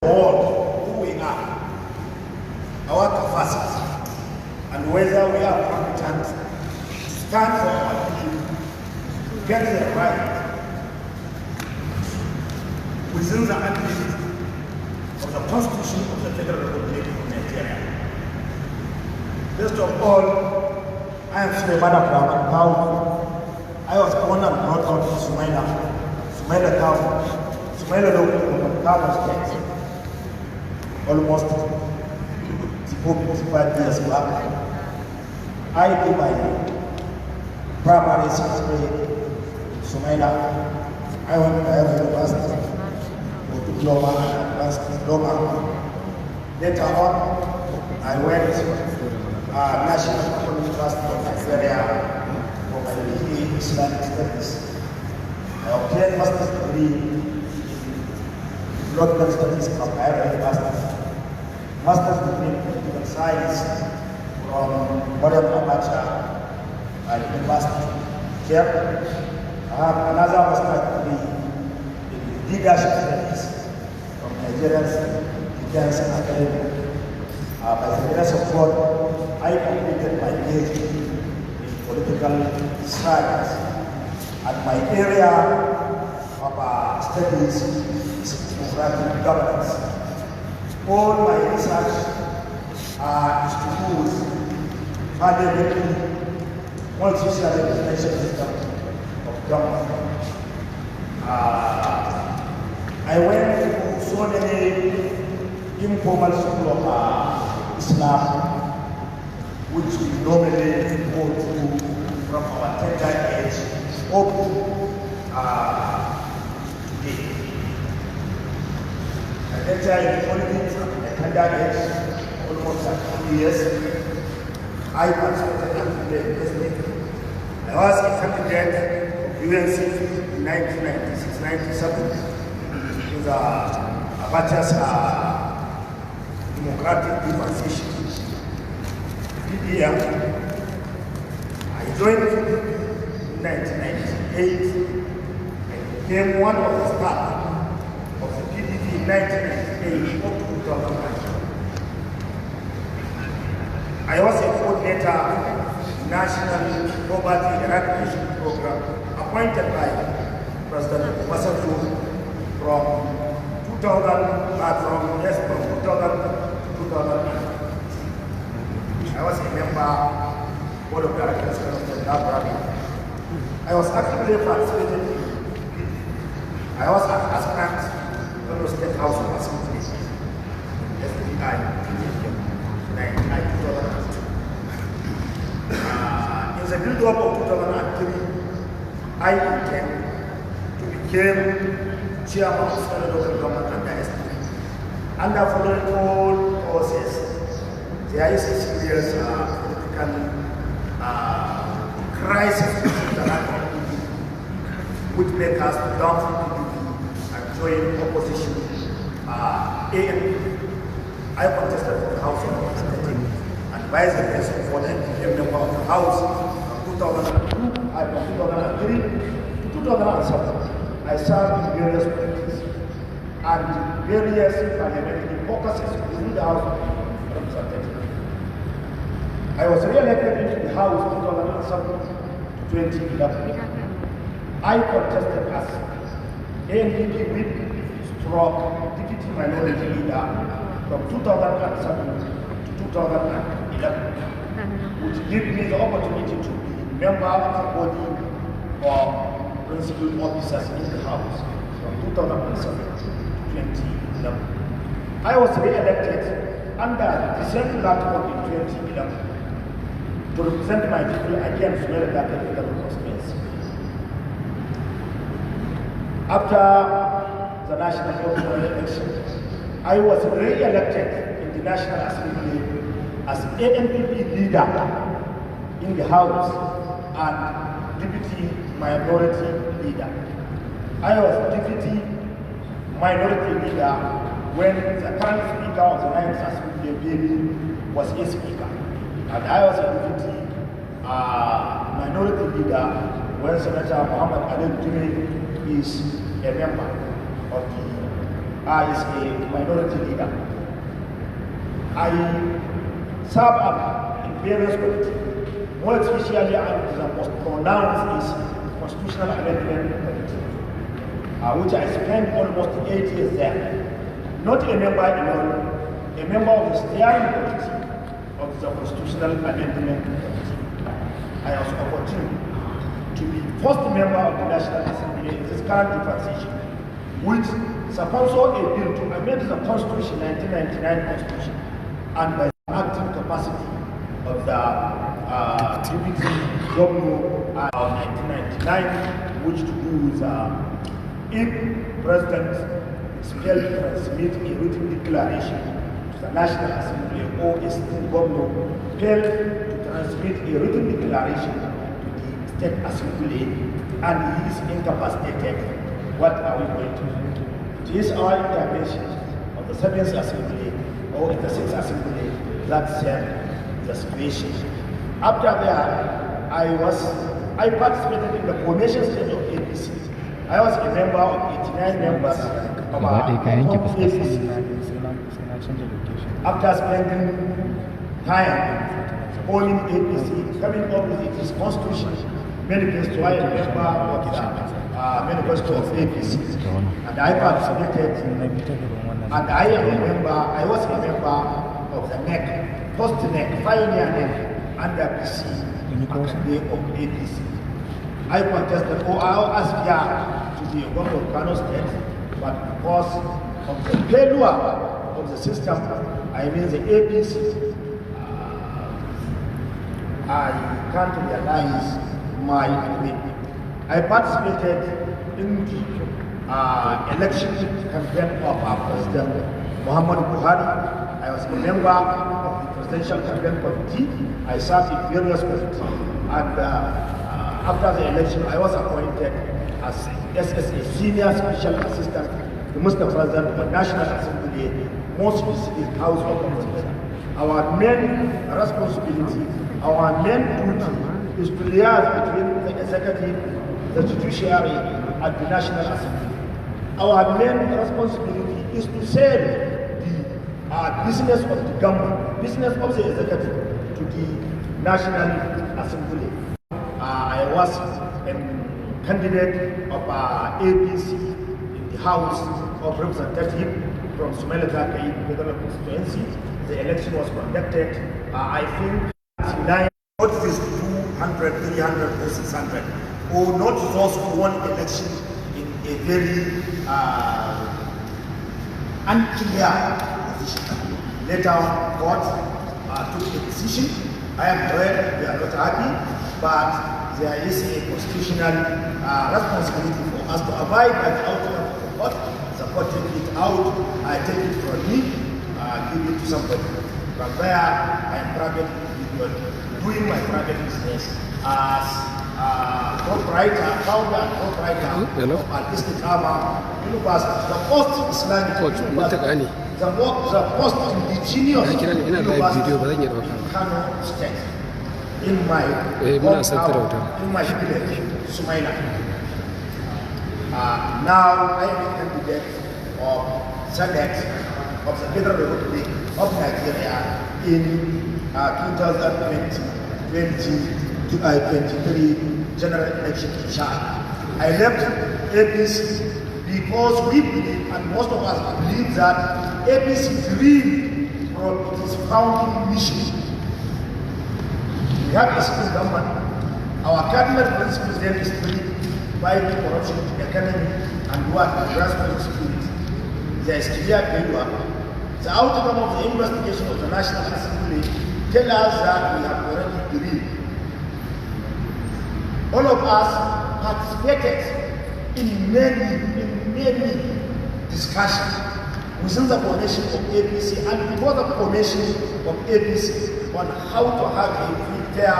world, who we are, our capacity, and whether we are competent to stand for our people, get the right within the ambit of the Constitution of the Federal Republic of Nigeria. First of all, I am Sumaila Kawu. I was born and brought up in Sumaila Kawu, Sumaila local Kawu state, almost 45 years back. I did my primary sixth grade in Sumaila. I went to university, diploma and advanced diploma. Later on, I went to National University of Nigeria for my BA Islamic Studies. I obtained master's degree in Development Studies from Cairo University, master's degree in Political Science from University here. I have another master's degree in Leadership Studies from Nigerian Defense Academy. By the grace of God, I completed my PhD in Political Science, and my area of studies is democratic governance. All my research is to do with parliamentary, multi-social representation system of government. I went to so many informal schools of Islam, which we normally go to from our tender age up to today. I entered in politics at the tender age, almost 2 years. I participated in the president. I was a candidate of UNC in 1996-97 in the Abacha's democratic transition. I joined in 1998 and became one of the staff of the PDP in 1998 up to 2009. I was a coordinator in National Poverty Eradication Program appointed by President Kwankwasiyya from 2000 to 2009. I was a member board of directors of the library. I was actively participating in I was an aspirant to the State House of Assembly, SDI, in 2002. In the build-up of 2003, I became chairman of the local government under SDI. Under following all process, there is a serious political crisis which makes us down from PDP and join opposition ANP. I contested for the House of Representatives and by the grace of God, I became member of the House from 2002 and from 2003 to 2007. I served in various politics and various parliamentary caucuses within the House of Representatives. I was re-elected into the House in 2007 to 2011. I contested as ANPP whip stroke deputy minority leader from 2007 to 2011, which gave me the opportunity to be member of the body of principal officers in the House from 2007 to 2011. I was re-elected under the same platform in 2011 to represent my people against Sumaila constituency. After the national election, I was re-elected in the National Assembly as ANPP leader in the House and deputy minority leader. I was deputy minority leader when the current speaker of the National Assembly was a speaker. And I was a deputy minority leader when Senator Muhammad Ali is a member of the is a minority leader. I serve in various committees. More especially, the most pronounced is Constitutional Amendment Committee, which I spent almost 8 years there. Not a member alone, a member of the steering committee of the Constitutional Amendment Committee. I was opportune to be first member of the National Assembly in this current dispensation, which sponsored a bill to amend the Constitution, 1999 Constitution, and by the active capacity of the deputy governor of 1999, which to do with if President failed to transmit a written declaration to the National Assembly or a state governor failed to transmit a written declaration to the State Assembly and he is incapacitated, what are we going to do? It is our intervention of the 7th Assembly or in the 6th Assembly that set the situation. After that, I participated in the formation stage of APC. I was a member of 89 members of our APC. After spending time owning APC, coming up with its constitution, manifesto, I am a member of the manifesto of APC. And I participated, and I am a member, I was a member of the NEC, post-NEC, pioneer NEC, under PC, and the of APC. I contested, or I asked to the government of Kano State, but because of the failure of the system, I mean the APC, I can't realize my commitment. I participated in the election campaign of our President Muhammad Buhari. I was a member of the Presidential Campaign Committee. I served in various committees. And after the election, I was appointed as SSA Senior Special Assistant to Mr. President of the National Assembly, most specific House of Representatives. Our main responsibility, our main duty is to liaise between the executive, the judiciary, and the National Assembly. Our main responsibility is to sell the business of the government, business of the executive to the National Assembly. I was a candidate of APC in the House of Representatives from Sumaila federal constituency. The election was conducted, I think, 9, not this 200, 300, or 600, or not those who won election in a very unclear position. Later, court took a decision. I am aware we are not happy, but there is a constitutional responsibility for us to abide by the outcome of the court. The court take it out, I take it from me, give it to somebody. From there, I am private individual, doing my private business as proprietor, founder and proprietor of Artistic Armor University, the most Islamic university, the most indigenous university in Kano State, in my hometown, in my village, Sumaila. Now I am a candidate of Senate of the Federal Republic of Nigeria in 2023 general election in Chad. I left APC because we believe, and most of us believe, that APC dream from its founding mission. We have a civil government. Our cardinal principles there is to fight corruption, economy, and what grassroots security. There is clear failure. The outcome of the investigation of the National Assembly tell us that we have already dreamed. All of us participated in many discussions within the formation of APC and before the formation of APC on how to have a fair,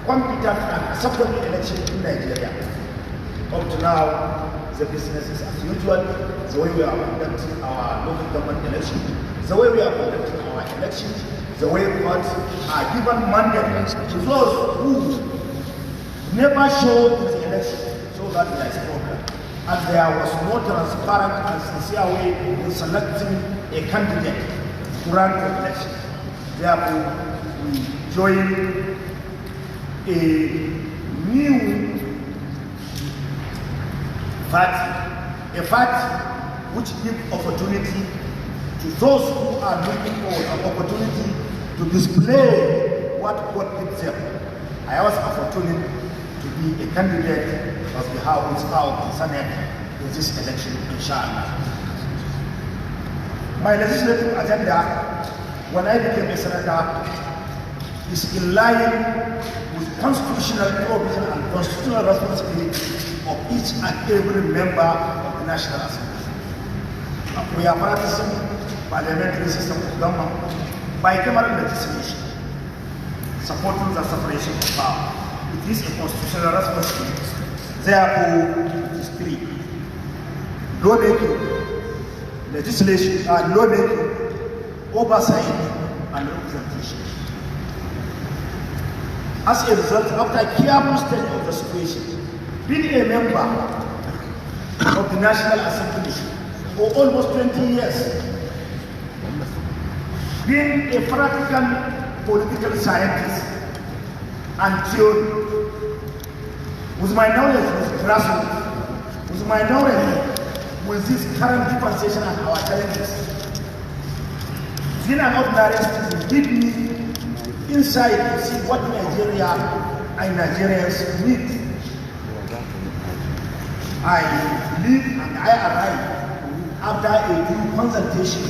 competent and acceptable election in Nigeria. Up to now, the business is as usual, the way we are conducting our local government elections, the way we are conducting our elections, the way courts are given mandate to those who never show in the election, so that there is problem. and there was no transparent and sincere way in selecting a candidate to run for election. Therefore, we joined a new party, a party which gives opportunity to those who are looking for an opportunity to display what God gives them. I was opportunity to be a candidate of the House of Senate in this election, inshallah. My legislative agenda, when I became a senator, is in line with constitutional provision and constitutional responsibility of each and every member of the National Assembly. We are practicing parliamentary system of government by bicameral legislation, supporting the separation of power. It is a constitutional responsibility. Therefore, it is three: lawmaking, legislation, lawmaking, oversight, and representation. As a result, after a careful study of the situation, being a member of the National Assembly for almost 20 years, being a practical political scientist and theory, with my knowledge with grassroots, with my knowledge with this current dispensation and our challenges, being an ordinary citizen give me insight to see what Nigeria and Nigerians need. I believe and I arrived after a due consultation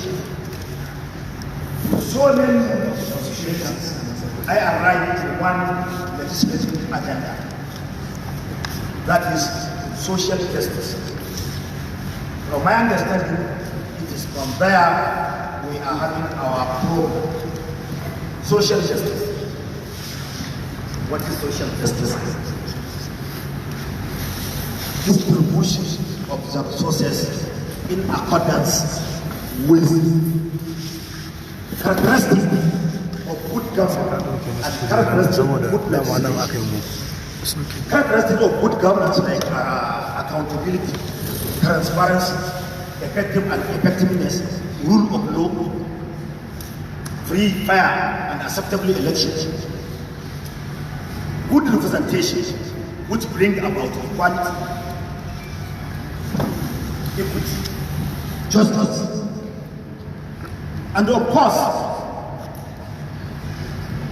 with so many associations. I arrived to one legislative agenda, that is social justice. From my understanding, it is from there we are having our program. Social justice. What is social justice? Distribution of the resources in accordance with characteristics of good government and characteristics of good legislation. Characteristics of good governance like accountability, transparency, effectiveness, rule of law, free, fair, and acceptable elections, good representation, which bring about equality, equity, justice, and of course,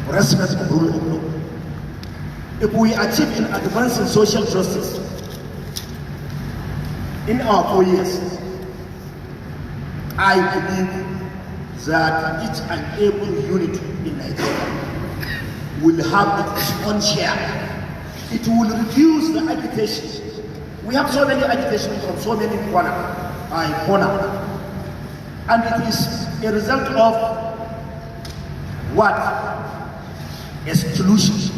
respect of rule of law. If we achieve in advancing social justice in our 4 years, I believe that each and every unit in Nigeria will have its own share. It will reduce the agitation. We have so many agitation from so many corners, and it is a result of what? Exclusion.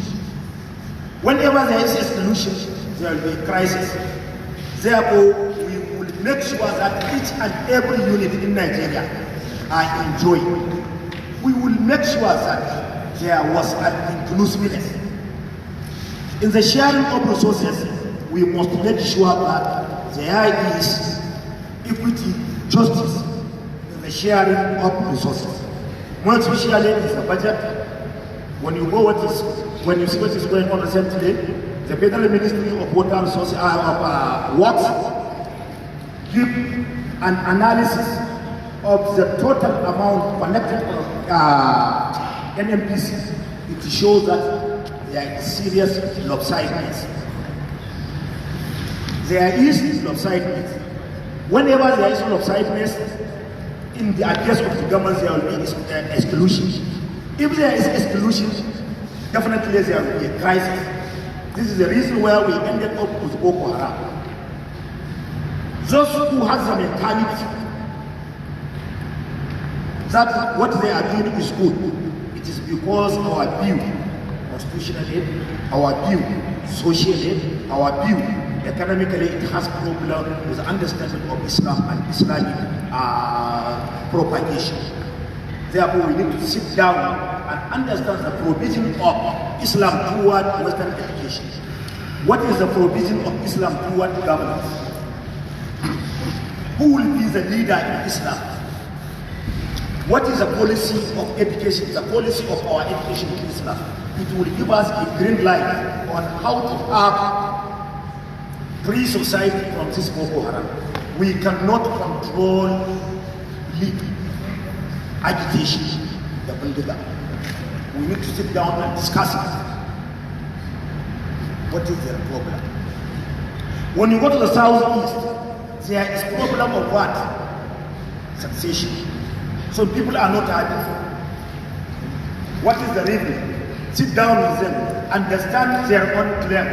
Whenever there is exclusion, there will be a crisis. Therefore, we will make sure that each and every unit in Nigeria are enjoying. We will make sure that there was an inclusiveness. In the sharing of resources, we must make sure that there is equity, justice in the sharing of resources. More especially is the budget. When you go when you see what is going on recently, the Federal Ministry of Water Resources Works give an analysis of the total amount connected NMPC. It shows that there is serious lopsidedness. There is lopsidedness. Whenever there is lopsidedness in the affairs of the government, there will be exclusion. If there is exclusion, definitely there will be a crisis. This is the reason why we ended up with Boko Haram. Those who have the mentality that what they are doing is good, it is because our view, constitutionally, our view, socially, our view, economically, it has problem with understanding of Islam and Islamic propagation. Therefore, we need to sit down and understand the provision of Islam toward Western education. What is the provision of Islam toward governance? who will be the leader in Islam? What is the policy of education, the policy of our education in Islam? It will give us a green light on how to have free society from this Boko Haram. We cannot control agitation, the builder. We need to sit down and discuss it. What is their problem? When you go to the southeast, there is problem of what? Succession. So people are not happy. What is the reason? Sit down with them, understand their own claim.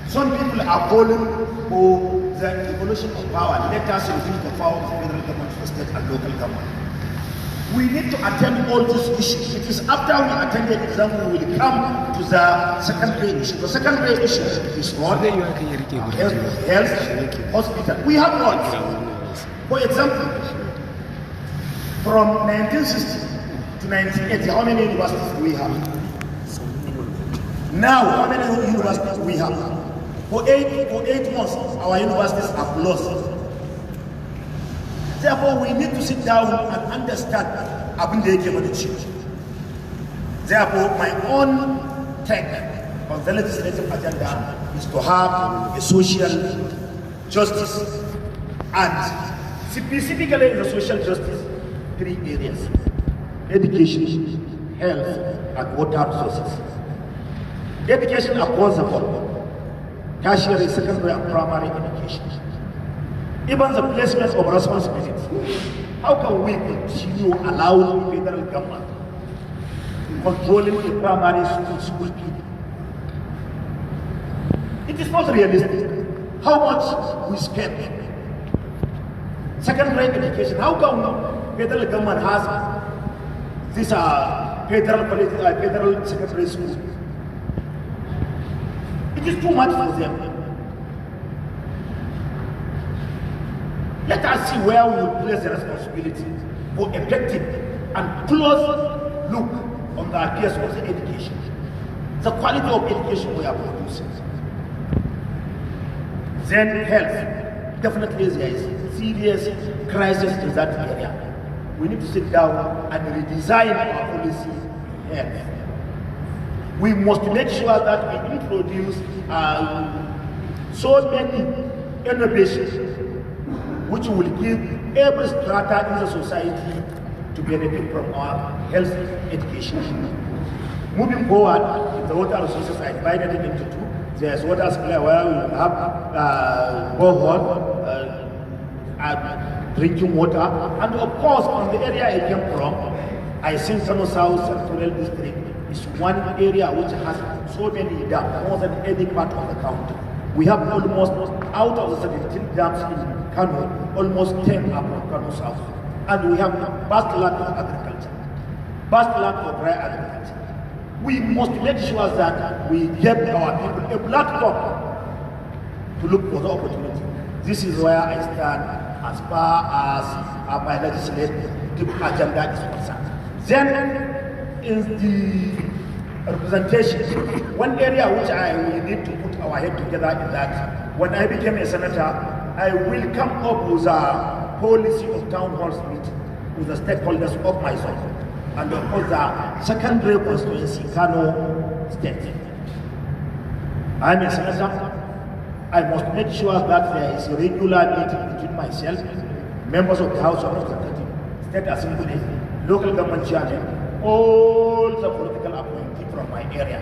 Some people are calling for the evolution of power. Let us reduce the power of the federal government to the state and local government. We need to attend all these issues. It is after we attend the exam we will come to the secondary issue. The secondary issue is what? Health, hospital. We have all. For example, from 1960 to 1980, how many universities do we have? Now, how many universities do we have? For eight months, our universities are closed. Therefore, we need to sit down and understand abin da yake mana ciwo. Therefore, my own take on the legislative agenda is to have a social justice, and specifically in the social justice, 3 areas: education, health, and water resources. Education across the board, tertiary, secondary, and primary education. Even the placement of responsibilities. How can we continue allowing federal government controlling the primary school people? It is not realistic. How much we spend? Secondary education. How come federal government has this federal secondary school? It is too much for them. Let us see where we will place the responsibility for effective and close look on the affairs of the education, the quality of education we are producing. Then health, definitely there is serious crisis in that area. We need to sit down and redesign our policy in health. We must make sure that we introduce so many innovations which will give every strata in the society to benefit from our health education. Moving forward, the water resources are divided into 2. There's water supply where we have borehole, drinking water, and of course on the area I came from, I think Kano South Central District is one area which has so many dams, more than any part of the country. We have almost, out of the 17 dams in Kano, almost 10 are from Kano South. And we have vast land of agriculture, vast land of dry agriculture. We must make sure that we give our people a platform to look for the opportunity. This is where I stand as far as my legislative agenda is concerned. Then, in the representation, one area which we need to put our head together is that when I became a senator, I will come up with a policy of town halls meeting with the stakeholders of my zone and of course the secondary constituency, Kano State. I'm a senator. I must make sure that there is a regular meeting between myself, members of the House of Representatives, State Assembly, local government chairman, all the political appointees from my area,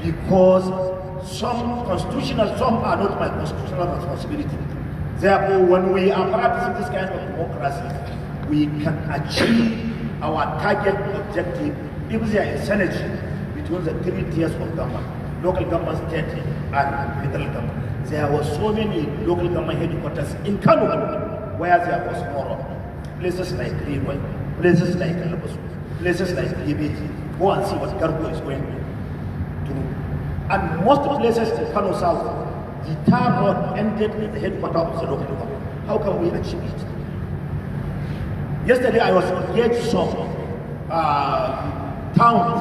because some constitutional, some are not my constitutional responsibility. Therefore, when we are practicing this kind of democracy, we can achieve our target objective if there is synergy between the 3 tiers of government, local government, state, and federal government. There were so many local government headquarters in Kano where there was more of places like Leeway, places like Alabasu, places like Libeti. Go and see what Garbo is going through. And most places in Kano South, the tar road ended at the headquarters of the local government. How can we achieve it? Yesterday I was engaged some towns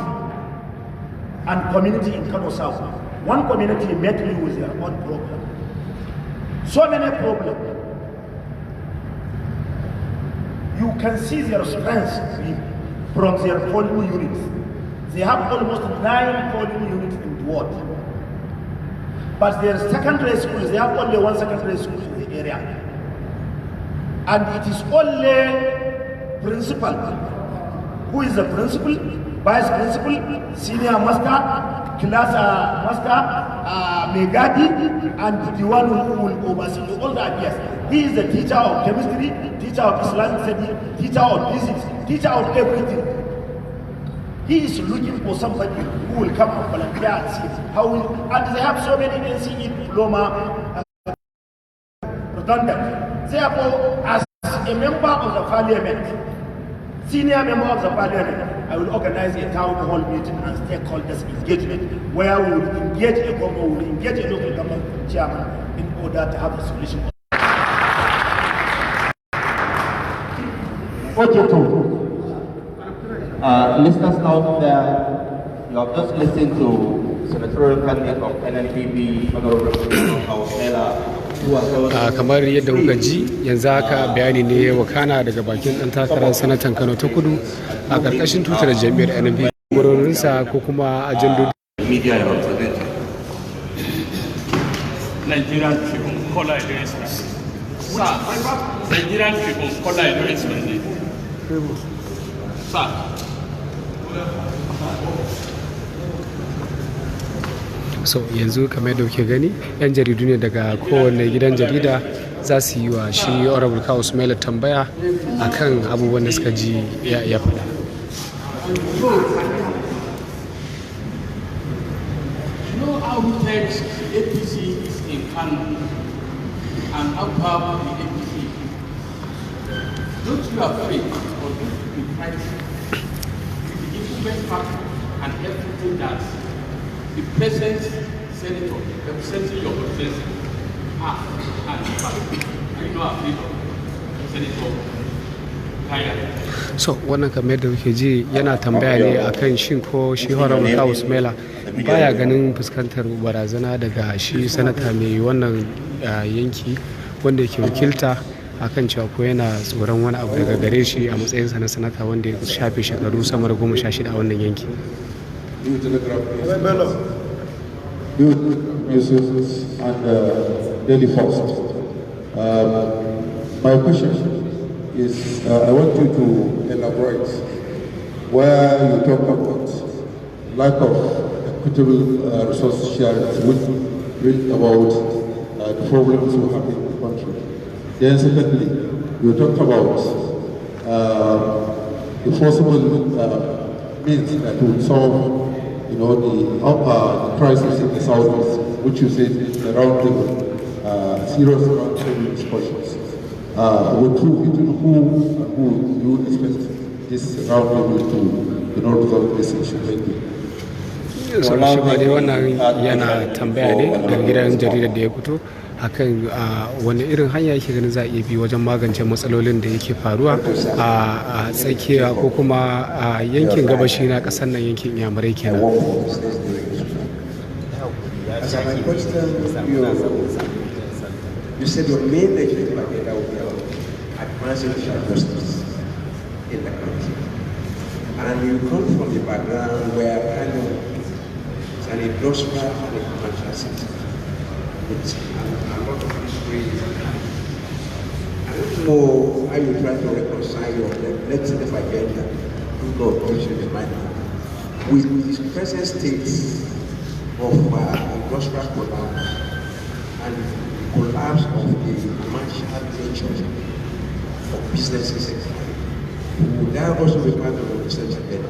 and community in Kano South. One community met me with their own problem. So many problems. you can see their strength from their polling units. They have almost 9 polling units in the world. But their secondary schools, they have only 1 secondary school in the area. And it is only principal. Who is the principal? Vice principal, senior master, class master, megadi, and the one who will oversee all the ideas. He is the teacher of chemistry, teacher of Islamic studies, teacher of physics, teacher of everything. He is looking for somebody who will come and volunteer and see how will, and they have so many NCE diploma redundant. Therefore, as a member of the parliament, senior member of the parliament, I will organize a town hall meeting and stakeholders engagement where we will engage a government, we will engage a local government chairman in order to have a solution. Okay, too. Listeners out there, you have just listened to senatorial candidate of NNPP, Honorable Sumaila. Kamar yadda kuka ji yanzu haka bayani ne wakana daga bakin ɗan takarar sanatan Kano ta Kudu a ƙarƙashin tutar jami'ar NNPP wurinsa ko kuma ajandodi. Media represented. Nigerian people, Kola Idris. Sir, Nigerian people, Kola Idris. Sir. So yanzu kamar yadda kuke gani yan jaridu ne daga kowane gidan jarida za su yi wa shi Honorable KawusumailaReporters tambaya akan abubuwan da suka ji ya faɗa. You know how text APC is in Kano and how powerful the APC is. Don't you afraid or don't you be frightened with the improvement factor and everything that the present senator representing your constituency and you know afraid of Senator Kaya? So wannan kamar yadda kuke ji yana tambaya ne akan shin ko shi Honorable KawusumailaReporters baya ganin fuskantar barazana daga shi sanata mai wannan yanki wanda yake wakilta akan cewa ko yana tsoron wani abu daga gare shi a matsayinsa na sanata wanda ya shafe shekaru sama da 16 a wannan yanki. And Daily First. My question is, I want you to elaborate where you talk about lack of equitable resource sharing, which bring about the problems we have in the country. Then secondly, you talk about the possible means that would solve, the crisis in the southeast, which you said the round table, serious round table discussions. With who you expect this round table to resolve this issue? Thank you. So shi ba dai wannan yana tambaya ne daga gidan jaridar da ya fito akan wani irin hanya yake ganin za a iya bi wajen magance matsalolin da yake faruwa a tsakiya ko kuma a yankin gabashi na kasar nan yankin Iyamurai kenan. You said your main legislative agenda will be advancing social justice in the country. And you come from the background where Kano is an industrial and a commercial city. It's a lot of history. I don't know how you try to reconcile your legislative agenda, with the present state of industrial collapse and the collapse of the commercial nature of businesses. Would that also be part of the research agenda?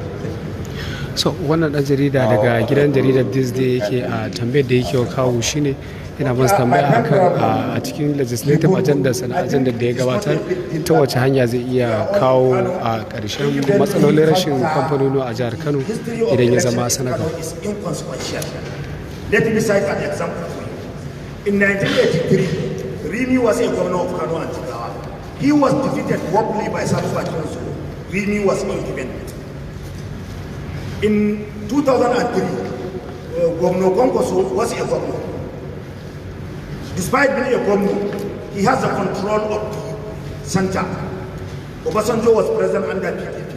So wannan dan jarida daga gidan jaridar This Day yake a tambayar da yake kawo shine yana masa tambaya akan a cikin legislative agenda sana agenda da ya gabatar ta wace hanya zai iya kawo a ƙarshen matsalolin rashin kamfanoni a jihar Kano idan ya zama sanata. Let me cite an example. In 1983, Rimi was a governor of Kano and Jigawa. He was defeated woefully by Samuel Akinso. Rimi was independent. In 2003, Governor Kwankwasiyya was a governor. Despite being a governor, he has the control of the center. Obasanjo was president under PDP.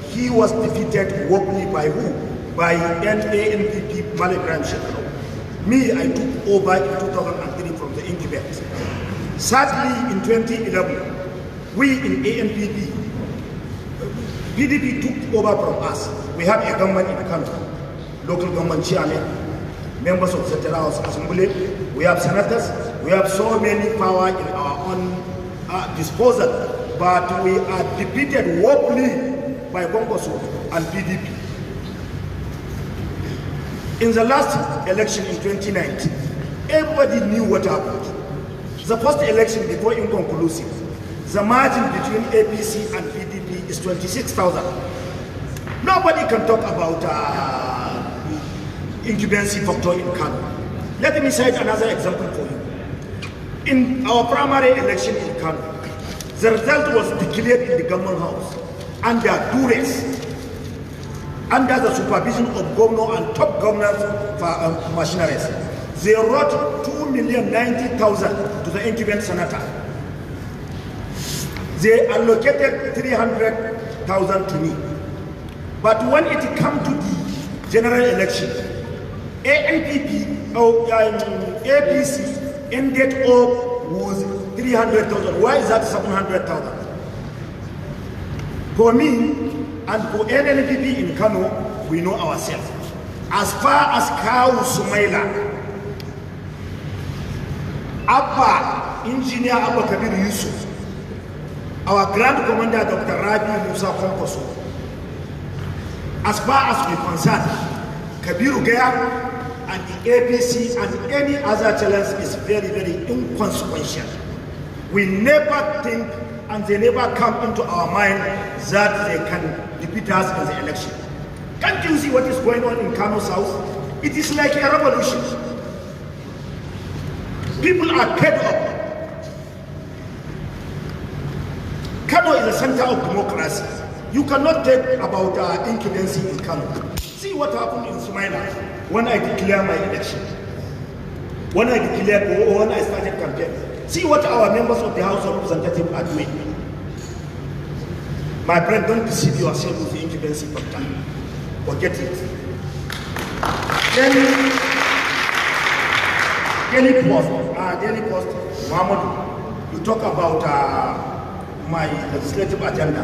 He was defeated woefully by who? By NANPP Maligram Shekaro. Me, I took over in 2003 from the incumbent. Sadly, in 2011, we in ANPP, PDP took over from us. We have a government in the country, local government chairman, members of the Federal Assembly, we have senators, we have so many power in our own disposal, but we are defeated woefully by Kwankwasiyya and PDP. In the last election in 2019, everybody knew what happened. The first election before inconclusive, the margin between APC and PDP is 26,000. Nobody can talk about incumbency factor in Kano. Let me cite another example for you. In our primary election in Kano, the result was declared in the government house under duress, under the supervision of governor and top governors machineries. They wrote 2,090,000 to the incumbent senator. They allocated 300,000 to me. But when it comes to the general election, ANPP or APC ended up with 300,000. Why is that 700,000? For me and for NNPP in Kano, we know ourselves. As far as Kawu Sumaila, Abba, Engineer Abba Kabir Yusuf, our Grand Commander Dr. Rabi Musa Kwankwasiyya, as far as we're concerned, Kabiru Gaya and the APC and any other challenge is very, very inconsequential. We never think and they never come into our mind that they can defeat us in the election. Can't you see what is going on in Kano South? It is like a revolution. People are fed up. Kano is the center of democracy. You cannot talk about incumbency in Kano. See what happened in Sumaila when I declared my election. When I started campaign. See what our members of the House of Representatives are doing. My friend, don't deceive yourself with the incumbency factor. Forget it. Daily Post, Muhammad, you talk about my legislative agenda,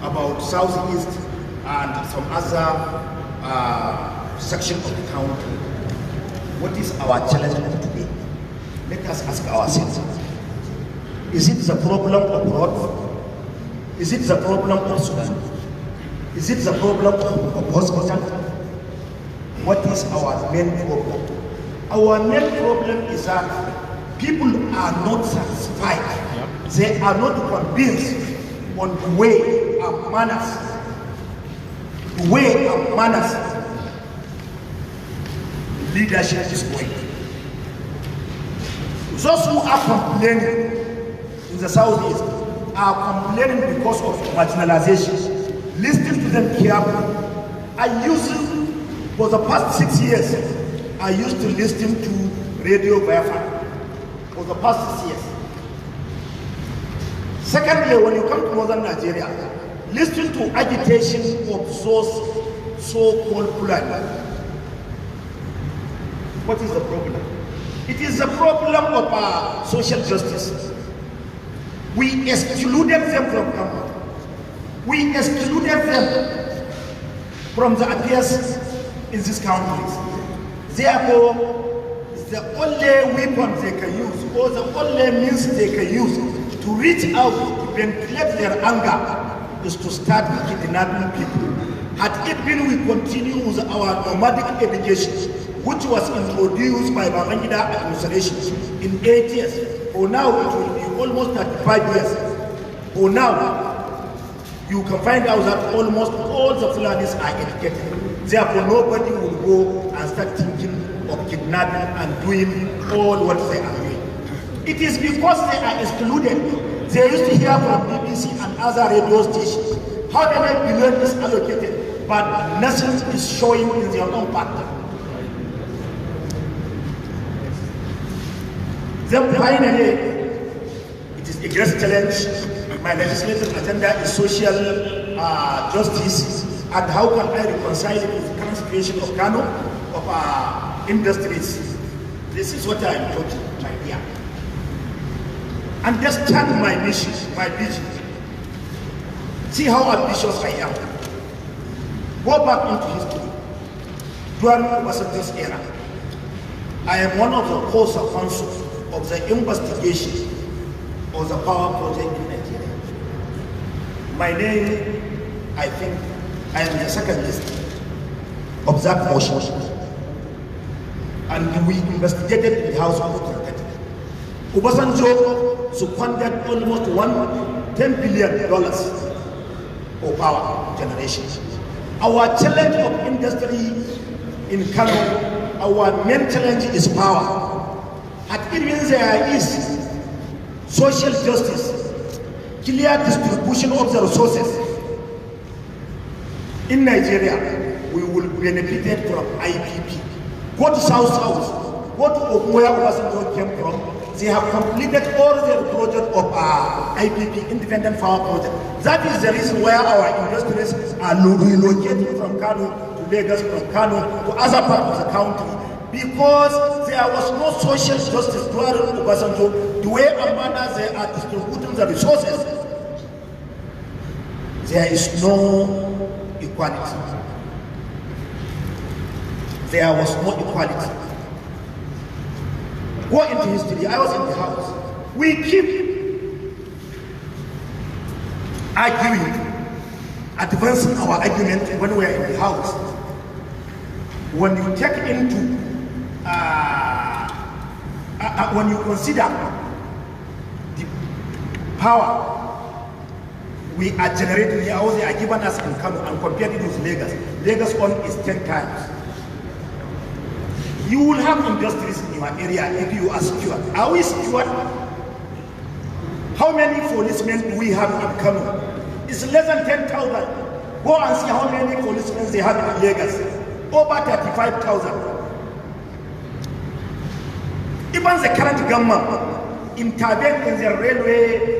about Southeast and some other section of the country. What is our challenge today? Let us ask ourselves. Is it the problem of road? Is it the problem of Sudan? Is it the problem of hospital? What is our main problem? Our main problem is that people are not satisfied. They are not convinced on the way of manners. The way of manners leadership is going. Those who are complaining in the Southeast are complaining because of marginalization. Listen to them carefully. For the past 6 years, I used to listen to Radio Biafra for the past 6 years. Secondly, when you come to northern Nigeria, listen to agitation of those so-called Fulani. What is the problem? It is the problem of social justice. We excluded them from government. We excluded them from the affairs in these countries. Therefore, the only weapon they can use, or the only means they can use to reach out, to ventilate their anger, is to start kidnapping people. Had it been we continue with our nomadic education, which was introduced by Babangida administration in 8 years, or now it will be almost 35 years. Or now, you can find out that almost all the Fulanis are educated. Therefore, nobody will go and start thinking of kidnapping and doing all what they are doing. It is because they are excluded. They used to hear from BBC and other radio stations how many billion is allocated, but nothing is showing in their own partner. Then finally, it is a great challenge My legislative agenda is social justice, and how can I reconcile it with the current situation of Kano, of industries. This is what I am talking, my dear. Understand my mission, my vision. See how ambitious I am. Go back into history. During Obasanjo's era, I am one of the co-sponsors of the investigation of the power project in Nigeria. My name, I think, I am the second list of that motion. And we investigated in the House of Representatives. Obasanjo squandered almost $10 billion for power generation. Our challenge of industry in Kano, our main challenge is power. At even there is social justice, clear distribution of the resources. In Nigeria, we will benefit from IPP. Go to South, go to where Obasanjo came from. They have completed all their project of IPP, Independent Power Project. That is the reason why our industries are relocating from Kano to Lagos, from Kano to other parts of the country, because there was no social justice during Obasanjo. The way and manner they are distributing the resources, there is no equality. There was no equality. Go into history. I was in the House. We keep arguing, advancing our argument when we are in the House. When you take into, when you consider the power we are generating, how they are given us in Kano and compared it with Lagos. Lagos one is 10 times. You will have industries in your area if you are secure. Are we secure? How many policemen do we have in Kano? It's less than 10,000. Go and see how many policemen they have in Lagos. Over 35,000. Even the current government intervened in the railway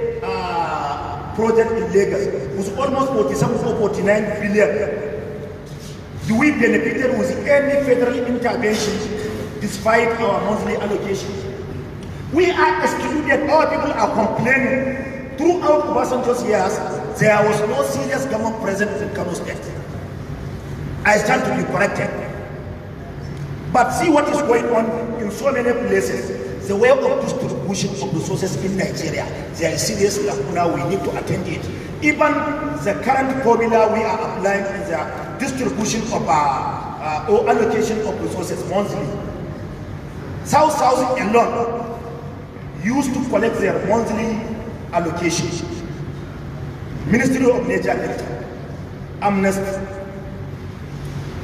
project in Lagos with almost 47 or 49 billion. Do we benefit with any federal intervention despite our monthly allocation? We are excluded. Our people are complaining. Throughout Obasanjo's years, there was no serious government present in Kano State. I stand to be corrected. But see what is going on in so many places. The way of distribution of resources in Nigeria, there is serious lacuna. We need to attend it. Even the current formula we are applying is the distribution of or allocation of resources monthly. South alone used to collect their monthly allocation. Ministry of Nature Delta, Amnesty,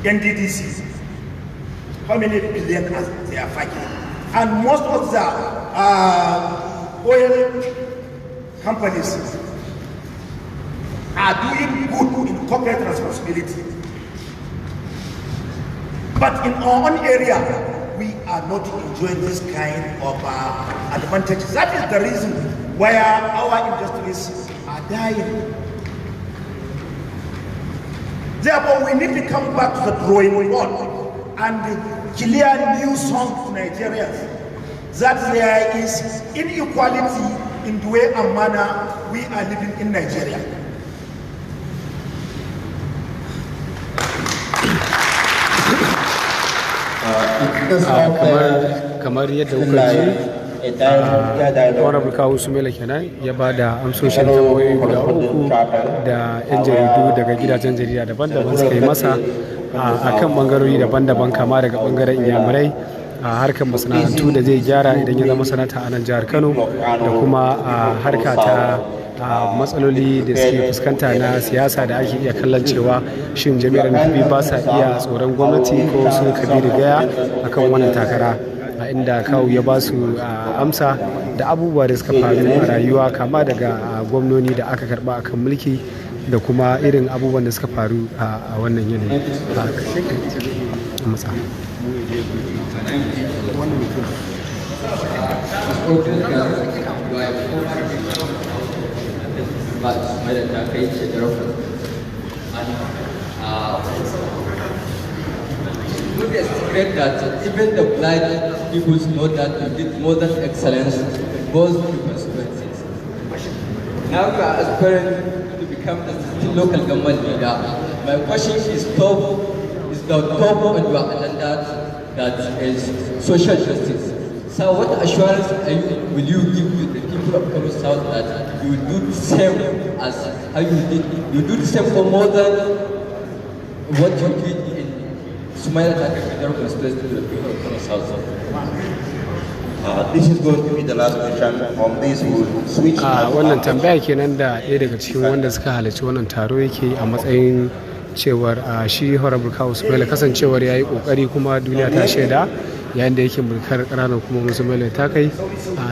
NDDC, how many billion are they are fighting? And most of the oil companies are doing good in corporate responsibility. But in our own area, we are not enjoying this kind of advantages. That is the reason why our industries are dying. Therefore, we need to come back to the drawing board and clear new song to Nigerians that there is inequality in the way and manner we are living in Nigeria. kamar yadda kuka ji honorable KawusumailaReporters kenan ya ba da amsoshin tambayoyi guda uku da 'yan jaridu daga gidajen jarida daban-daban suka yi masa a kan bangarori daban-daban, kama daga bangaren inyamurai a harkar masana'antu da zai gyara idan ya zama sanata a nan jihar Kano, da kuma harka ta matsaloli da suke fuskanta na siyasa da ake iya kallon cewa shin jami'ar NPP ba sa iya tsoron gwamnati ko su Kabiru Gaya akan wannan takara, a inda Kawu ya ba su amsa da abubuwa da suka faru a rayuwa, kama daga gwamnoni da aka karba akan mulki da kuma irin abubuwan da suka faru a wannan yanayi. but Sumaila akayi shekarun it's great that even the blind people know that you did more than excellence in both constituencies. Now you are aspiring to become the local government leader. My question is the top on your agenda that is social justice. So what assurance will you give to the people of Kano South that you will do the same as how you did? You do the same or more than what you did in Sumaila constituency to the people of Kano South? This is going to be the last question. From this we'll switch. Wannan tambaya kenan da ɗaya daga cikin wanda suka halarci wannan taro yake a matsayin cewar shi Honorable Kawu Sumaila kasancewar ya yi ƙoƙari kuma duniya ta shaida yayin da yake mulkar ƙananan kuma Sumaila ta kai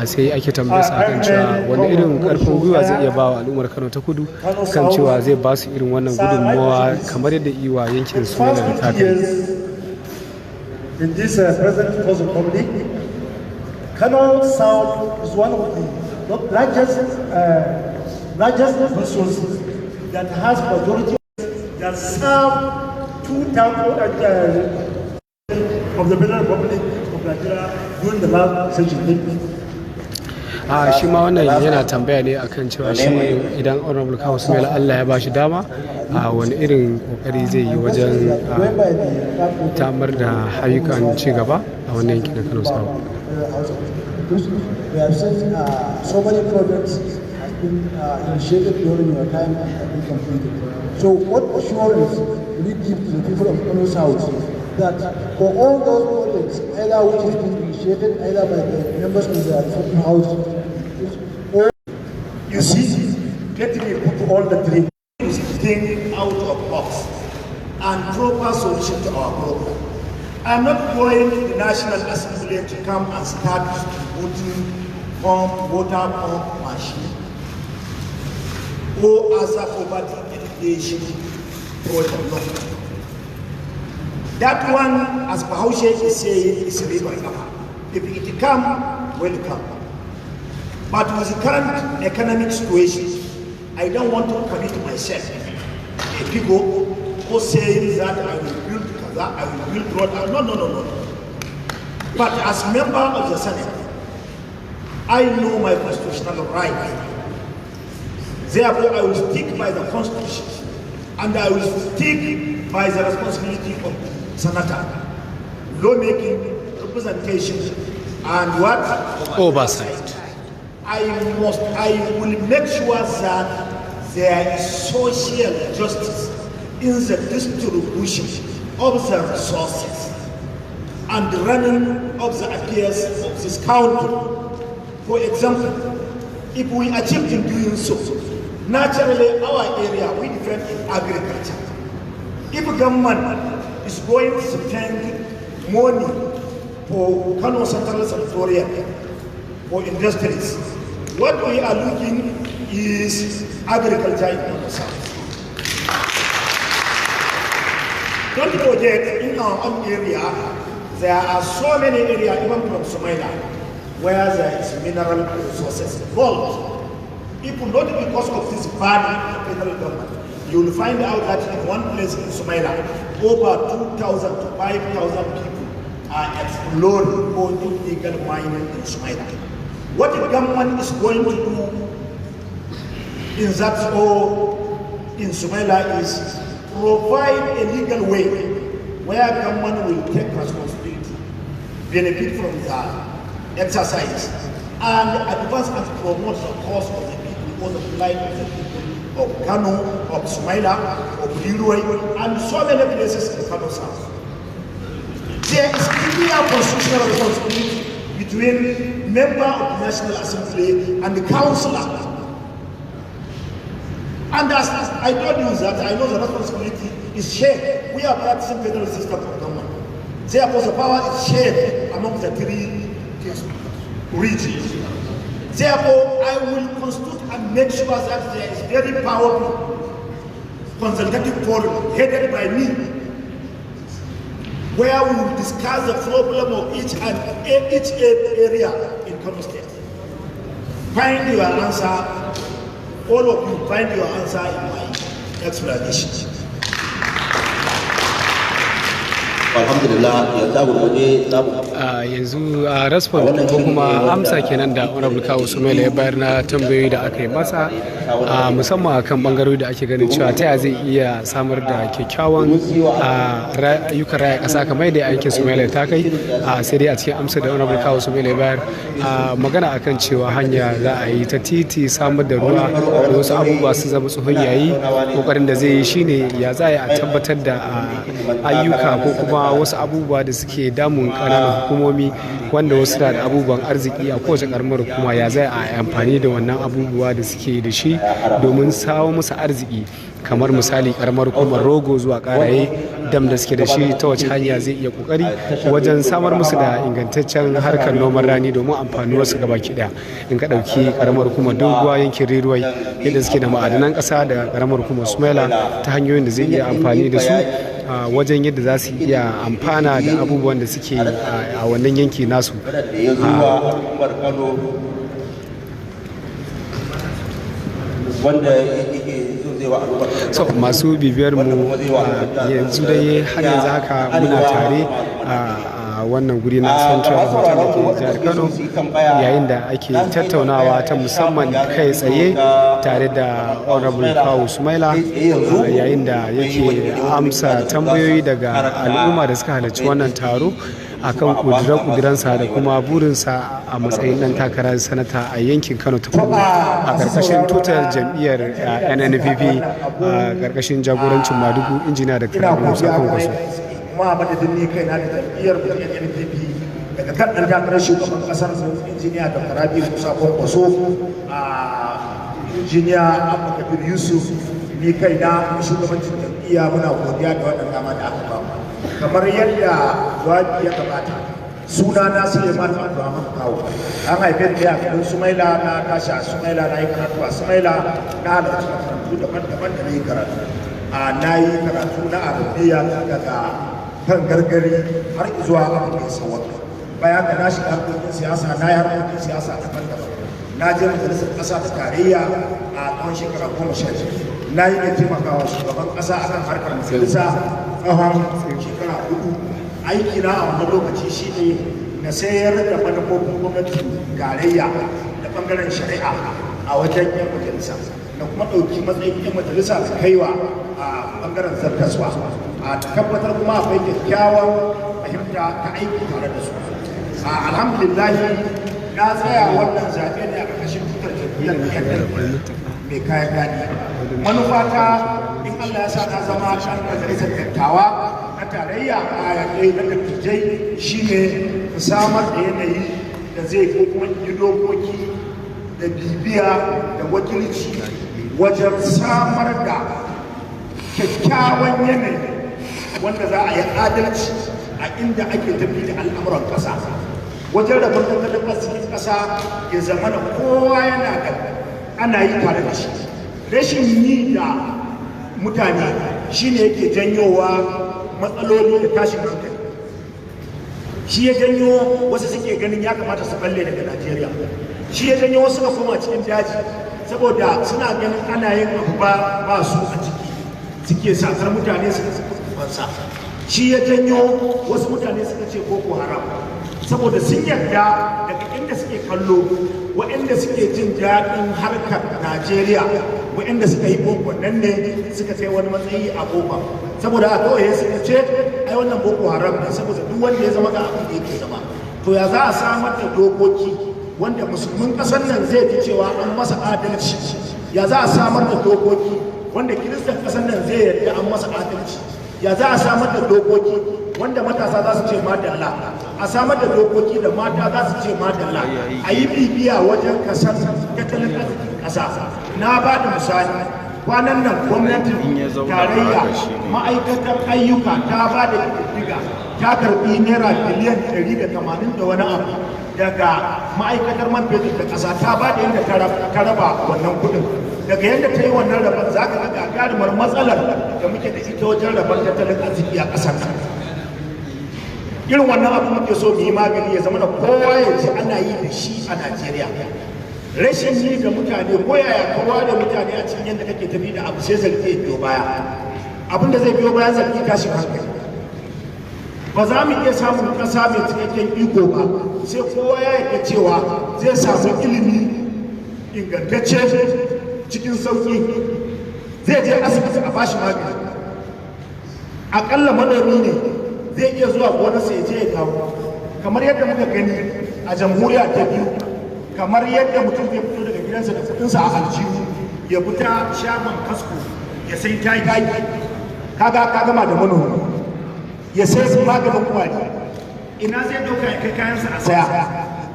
sai ake tambayar sa kan cewa wani irin ƙarfin gwiwa zai iya ba wa al'ummar Kano ta Kudu kan cewa zai ba su irin wannan gudunmawa kamar yadda iwa yankin Sumaila ta kai. In this present cause of public, Kano South is one of the largest resources that has majority that serve 2,000 of the Federal Republic of Nigeria during the last century. Shi ma wannan yana tambaya ne akan cewa shi idan Honorable Kawu Sumaila Allah ya bashi dama wani irin kokari zai yi wajen tamar da ayyukan ci gaba a wannan yankin na Kano South. We have seen so many projects have been initiated during your time and have been completed. So what assurance will you give to the people of Kano South that for all those projects, either which has been initiated either by the members of the Executive House, or you see, let me put all the three things out of box and proper solution to our problem. I'm not going to the National Assembly to come and start voting water pump machine or as a poverty education project. That one, as Bahaushe is saying, is a river. If it come, welcome. But with the current economic situation, I don't want to commit myself a people who say that I will build Kaza, I will build road. No. But as member of the Senate, I know my constitutional right. Therefore, I will stick by the Constitution and I will stick by the responsibility of the Senator, lawmaking, representation, and what? Oversight. I will make sure that there is social justice in the distribution of the resources and the running of the affairs of this country. For example, if we achieve in doing so, naturally our area we depend on agriculture. If government is going to spend money for Kano Central Sanatoria for industries, what we are looking is agriculture in Kano South. Don't forget, in our own area, there are so many areas, even from Sumaila, where there is mineral resources involved. If not because of this bad federal government, you will find out that in one place in Sumaila, over 2,000 to 5,000 people are exploring or illegal mining in Sumaila. What the government is going to do in that or in Sumaila is provide a legal way where government will take responsibility, benefit from the exercise, and advance and promote the cause of the people or the plight of the people of Kano, of Sumaila, of Liroi, and so many places in Kano South. There is clear constitutional responsibility between member of the National Assembly and the councillor. And as I told you that I know the responsibility is shared. We are practicing federal system of government. Therefore, the power is shared among the three regions. Therefore, I will constitute and make sure that there is very powerful consultative forum headed by me, where we will discuss the problem of each area in Kano State. Find your answer all of you find your answer in my explanation. yanzu a response ko kuma amsa kenan da honorable KawusumailaReporters ya bayar na tambayoyi da aka yi masa musamman akan bangarori da ake ganin cewa ta zai iya samar da kyakkyawan ayyukan raya kasa kamar da aikin Sumaila ta kai sai dai a cikin amsa da honorable KawusumailaReporters ya bayar magana akan cewa hanya za a yi ta titi samar da ruwa da wasu abubuwa su zama tsohon yayi kokarin da zai yi shine ya za a tabbatar da ayyuka ko kuma wasu abubuwa da suke damun ƙananan hukumomi wanda wasu da abubuwan arziki a kowace karamar hukuma ya zai a amfani da wannan abubuwa da suke da shi domin sawo musu arziki kamar misali karamar hukumar rogo zuwa karaye dam da suke da shi ta wace hanya zai iya kokari wajen samar musu da ingantaccen harkar noman rani domin amfani wasu gaba daya in ka dauki karamar hukumar doguwa yankin riruwai yadda suke da ma'adanan kasa da karamar hukumar Sumaila ta hanyoyin da zai iya amfani da su wajen yadda za su iya amfana da abubuwan da suke a wannan yanki nasu. So masu bibiyar mu yanzu dai har yanzu haka muna tare a wannan guri na Central Hotel da ke jihar Kano yayin da ake tattaunawa ta musamman kai tsaye tare da honorable KawusumailaReporters yayin da yake amsa tambayoyi daga al'umma da suka halarci wannan taro akan kuduransa da kuma burinsa a matsayin dan takarar sanata a yankin Kano ta Kudu a karkashin tutar jam'iyyar NNPP a karkashin jagorancin Madugu injiniya da Musa Kwankwaso. Kuma a madadin ni kai na da jam'iyyar NNPP daga kan dan takarar shugaban kasar injiniya da Musa Kwankwaso a injiniya Abba Kabir Yusuf ni kai na shugabancin jam'iyya muna godiya da wannan dama da aka ba mu. Kamar yadda jawabi ya gabata suna na Suleiman Abdulrahman Kawu an haife ni a garin Sumaila na tashi a Sumaila na yi karatu a Sumaila na halarci makarantu daban-daban da na yi karatu na yi karatu na Arabiya daga kan gargari har zuwa abin da ya sauwaka bayan da na shiga harkokin siyasa na yi harkokin siyasa daban-daban na je majalisar ƙasa ta tarayya a tsawon shekara 10 na yi da taimakawa shugaban ƙasa a kan harkar majalisa tsawon shekara 4 aiki na a wannan lokaci shine na sayar da manufofin gwamnatin tarayya da bangaren shari'a a wajen yan majalisa da kuma ɗauki matsayin yan majalisa su kaiwa a bangaren zartaswa a tabbatar kuma akwai kyakkyawan fahimta ta aiki tare da su alhamdulillah na tsaya wannan zaɓe ne a ƙarƙashin tutar jam'iyyar mai kayan gani manufata in Allah ya sa na zama ɗan majalisar dattawa na tarayya a yaƙi na dattijai shine samar da yanayi da zai ko kuma yi dokoki da bibiya da wakilci wajen samar da kyakkyawan yanayi wanda za a yi adalci a inda ake tafi da al'amuran ƙasa wajen rabar tattalin arzikin ƙasa ya zama da kowa yana da ana yi tare da shi rashin yi da mutane shine yake janyowa matsaloli da tashin hankali shi ya janyo wasu suke ganin ya kamata su balle daga Najeriya shi ya janyo wasu suka koma cikin daji saboda suna ganin ana yin abu ba su a ciki suke satar mutane su fansa shi ya janyo wasu mutane suka ce Boko Haram saboda sun yarda daga inda suke kallo waɗanda suke jin daɗin harkar Najeriya waɗanda suka yi boko nan ne suka kai wani matsayi a boko saboda a kawai suka ce ai wannan Boko Haram ne saboda duk wanda ya zama ga abin da yake zama to ya za a samar da dokoki wanda musulmin ƙasar nan zai ji cewa an masa adalci ya za a samar da dokoki wanda kiristan ƙasar nan zai yarda an masa adalci ya za a samar da dokoki wanda matasa za su ce madalla a samar da dokoki da mata za su ce madalla a yi bibiya wajen kasar tattalin arzikin ƙasa na ba da misali kwanan nan gwamnatin tarayya ma'aikatar ayyuka ta ba da ƙididdiga ta karɓi naira biliyan 180 da wani abu daga ma'aikatar man fetur da ƙasa ta ba da yadda ta raba wannan kuɗin daga yadda ta yi wannan rabar za ka ga gagarumar matsalar da muke da ita wajen rabar tattalin arziki a ƙasar nan irin wannan abu muke so mu yi magani ya zama da kowa ya ji ana yi da shi a Najeriya rashin yi da mutane ko yaya kowa da mutane a cikin yadda kake tafi da abu sai zargi ya biyo baya abinda zai biyo baya zargi tashin hankali ba za mu iya samun ƙasa mai cikakken iko ba sai kowa ya yarda cewa zai samu ilimi ingantacce cikin sauƙi zai je asibiti a bashi magani aƙalla manomi ne zai iya zuwa gonarsa ya je ya dawo kamar yadda muka gani a jamhuriya ta biyu kamar yadda mutum zai fito daga gidansa da kudinsa a aljihu ya fita shagon kasko ya sai tayi kaga ka gama da manomi ya sai su maganin kwari ina zai doka ya kai kayansa a saya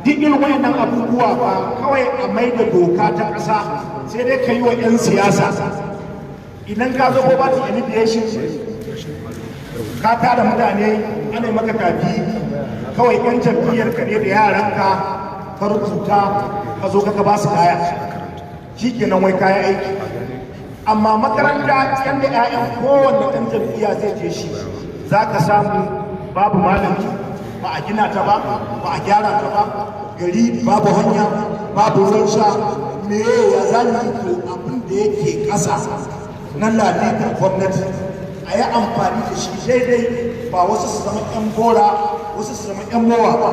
duk irin wayannan abubuwa ba kawai a mai da doka ta ƙasa sai dai ka yi wa 'yan siyasa idan ka zo ba ta initiation ka tada mutane ana maka kafi kawai 'yan jam'iyyar ka ne da yaranka ka rubuta ka zo ka ba su kaya shi kenan wai kaya aiki amma makaranta yadda 'ya'yan kowanne ɗan jam'iyya zai je shi za ka samu babu malami ba a gina ta ba ba a gyara ta ba gari babu hanya babu ruwan sha me ya zani to abin da yake ƙasa na lalita gwamnati a yi amfani da shi daidai ba wasu su zama 'yan gora wasu su zama 'yan mowa ba